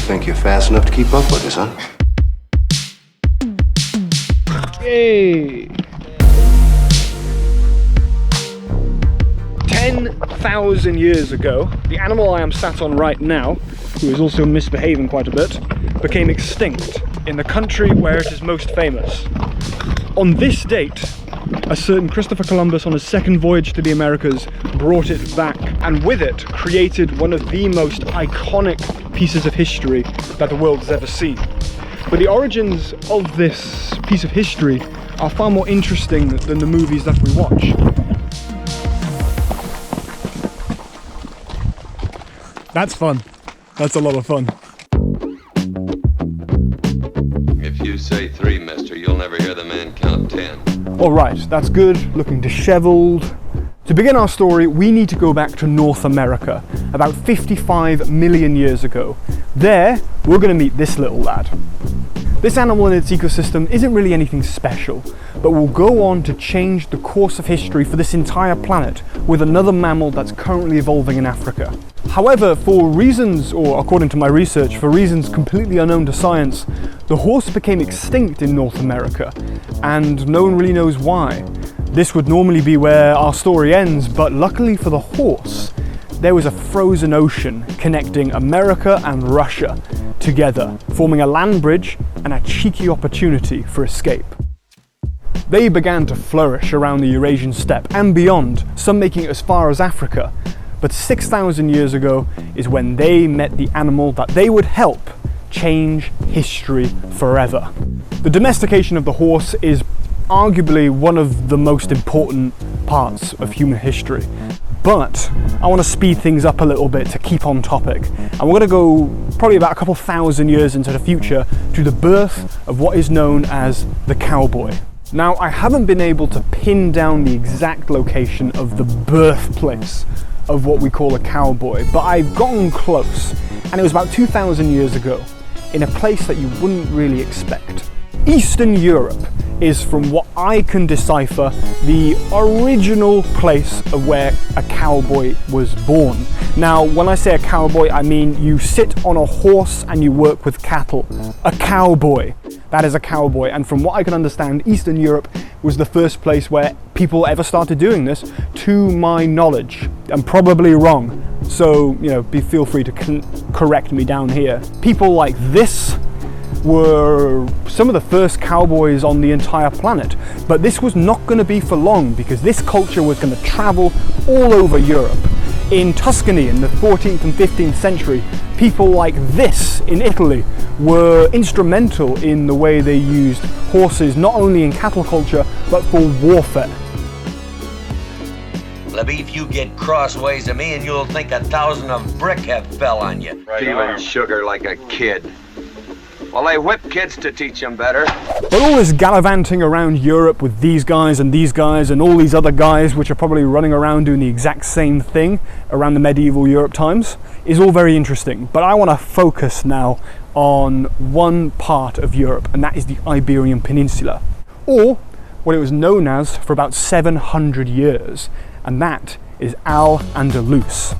think you're fast enough to keep up with us, huh? Yay! 10,000 years ago, the animal I am sat on right now, who is also misbehaving quite a bit, became extinct in the country where it is most famous. On this date, a certain Christopher Columbus on his second voyage to the Americas brought it back, and with it created one of the most iconic pieces of history that the world has ever seen. But the origins of this piece of history are far more interesting than the movies that we watch. That's fun. That's a lot of fun. If you say 3, mister, you'll never hear the man count 10. All right, that's good, looking disheveled. To begin our story, we need to go back to North America, about 55 million years ago. There, we're going to meet this little lad. This animal and its ecosystem isn't really anything special, but will go on to change the course of history for this entire planet with another mammal that's currently evolving in Africa. However, for reasons, or according to my research, for reasons completely unknown to science, the horse became extinct in North America, and no one really knows why. This would normally be where our story ends, but luckily for the horse, there was a frozen ocean connecting America and Russia together, forming a land bridge and a cheeky opportunity for escape. They began to flourish around the Eurasian steppe and beyond, some making it as far as Africa. But 6,000 years ago is when they met the animal that they would help change history forever. The domestication of the horse is arguably one of the most important parts of human history. But I want to speed things up a little bit to keep on topic. And we're going to go probably about a couple thousand years into the future to the birth of what is known as the cowboy. Now, I haven't been able to pin down the exact location of the birthplace of what we call a cowboy, but I've gotten close, and it was about 2,000 years ago, in a place that you wouldn't really expect. Eastern Europe is, from what I can decipher, the original place of where a cowboy was born. Now, when I say a cowboy, I mean you sit on a horse and you work with cattle. A cowboy. That is a cowboy, and from what I can understand, Eastern Europe was the first place where people ever started doing this, to my knowledge. I'm probably wrong, so feel free to correct me down here. People like this were some of the first cowboys on the entire planet, but this was not going to be for long, because this culture was going to travel all over Europe. In Tuscany in the 14th and 15th century, people like this in Italy were instrumental in the way they used horses, not only in cattle culture, but for warfare. Libby, if you get crossways of me and you'll think 1,000 of brick have fell on you. Feeling sugar like a kid. Well, they whip kids to teach them better. But all this gallivanting around Europe with these guys and all these other guys, which are probably running around doing the exact same thing around the medieval Europe times, is all very interesting. But I want to focus now on one part of Europe, and that is the Iberian Peninsula, or what it was known as for about 700 years, and that is Al-Andalus.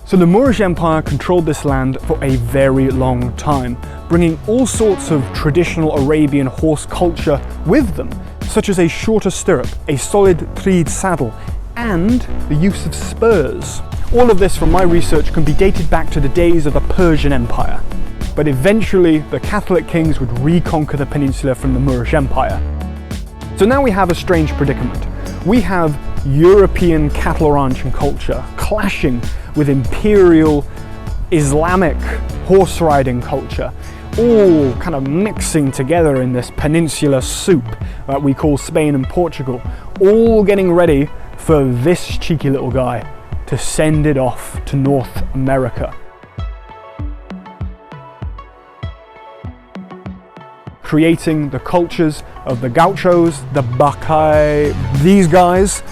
So the Moorish Empire controlled this land for a very long time, bringing all sorts of traditional Arabian horse culture with them, such as a shorter stirrup, a solid treed saddle, and the use of spurs. All of this, from my research, can be dated back to the days of the Persian Empire. But eventually, the Catholic kings would reconquer the peninsula from the Moorish Empire. So now we have a strange predicament. We have European cattle ranching culture clashing with imperial Islamic horse riding culture, all kind of mixing together in this peninsular soup that we call Spain and Portugal, all getting ready for this cheeky little guy to send it off to North America. Creating the cultures of the gauchos, the Bacay, these guys,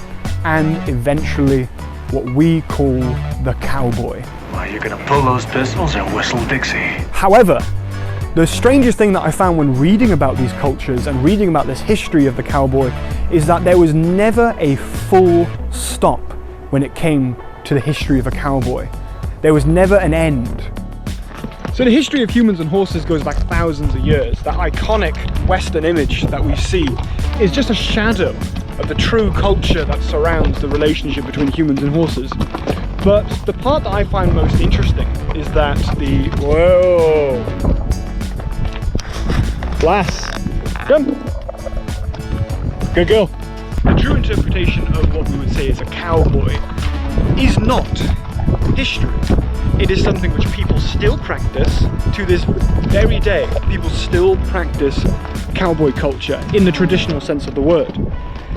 and eventually what we call the cowboy. Well, you're gonna pull those pistols and whistle Dixie. However, the strangest thing that I found when reading about these cultures and reading about this history of the cowboy is that there was never a full stop when it came to the history of a cowboy. There was never an end. So the history of humans and horses goes back thousands of years. That iconic Western image that we see is just a shadow of the true culture that surrounds the relationship between humans and horses. But the part that I find most interesting is that the... Whoa! Lass! Come! Good girl! The true interpretation of what we would say is a cowboy is not history. It is something which people still practice to this very day. People still practice cowboy culture in the traditional sense of the word.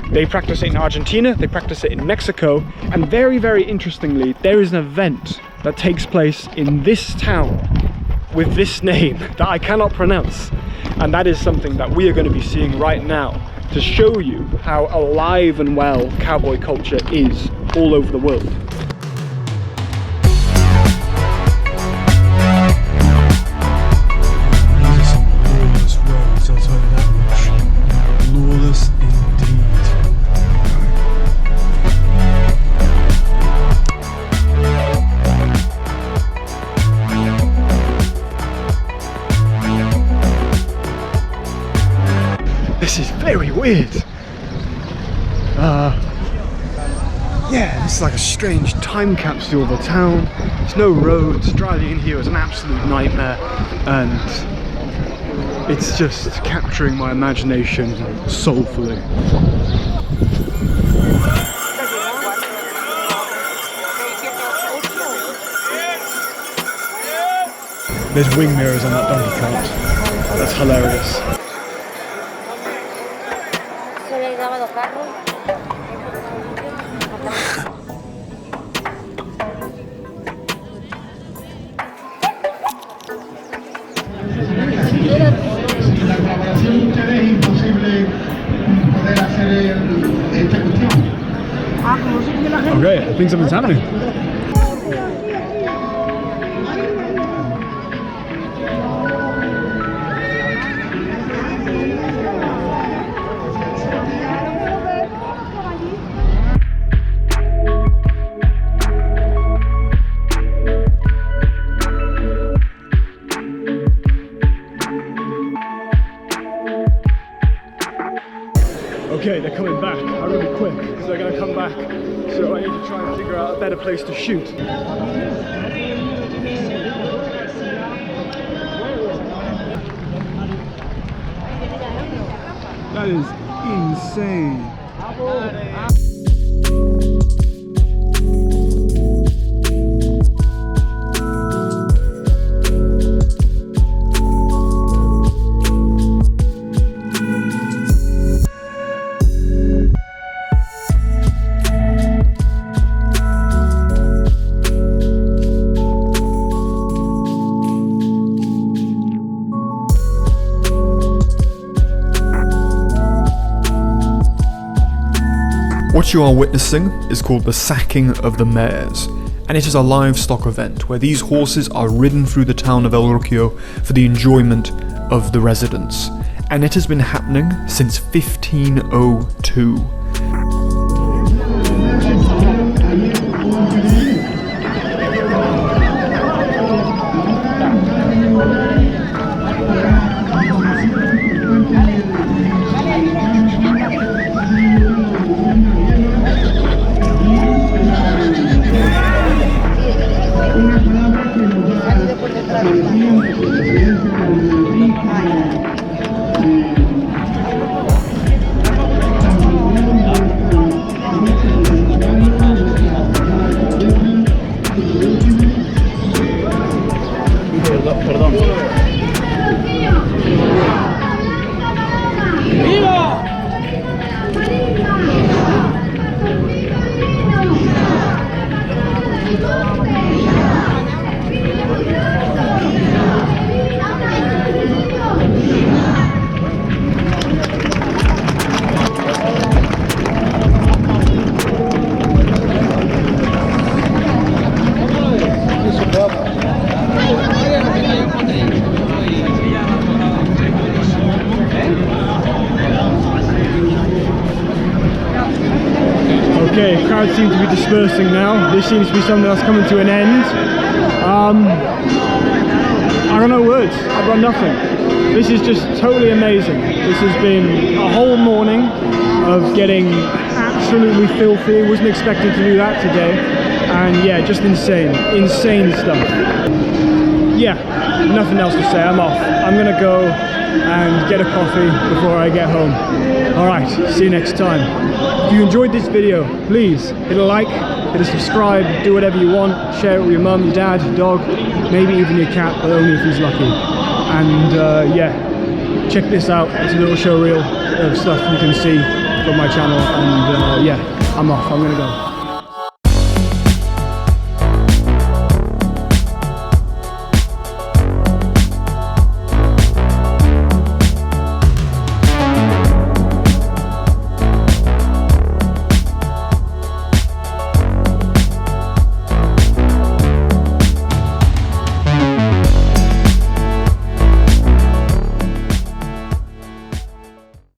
They practice it in Argentina, they practice it in Mexico, and very, very interestingly, there is an event that takes place in this town with this name that I cannot pronounce. And that is something that we are going to be seeing right now to show you how alive and well cowboy culture is all over the world. These are some lawless roads, I'll tell you that much. Lawless indeed. This is very weird. Yeah, this is like a strange time capsule of a town. There's no roads. Driving in here is an absolute nightmare, and it's just capturing my imagination soulfully. There's wing mirrors on that donkey cart. That's hilarious. Okay, I think something's happening. Okay, they're coming back. I'm really quick, so they're going to come back. So I need to try and figure out a better place to shoot. That is insane. What you are witnessing is called the sacking of the mares, and it is a livestock event where these horses are ridden through the town of El Ruquio for the enjoyment of the residents, and it has been happening since 1502. dispersing now. This seems to be something that's coming to an end. I got no words. I've got nothing. This is just totally amazing. This has been a whole morning of getting absolutely filthy. Wasn't expecting to do that today. And yeah, just insane stuff. Yeah, nothing else to say. I'm off. I'm gonna go and get a coffee before I get home. Alright, see you next time. If you enjoyed this video, please hit a like, hit a subscribe, do whatever you want, share it with your mum, your dad, your dog, maybe even your cat, but only if he's lucky. And yeah, check this out. It's a little show reel of stuff you can see from my channel. And yeah, I'm off. I'm gonna go.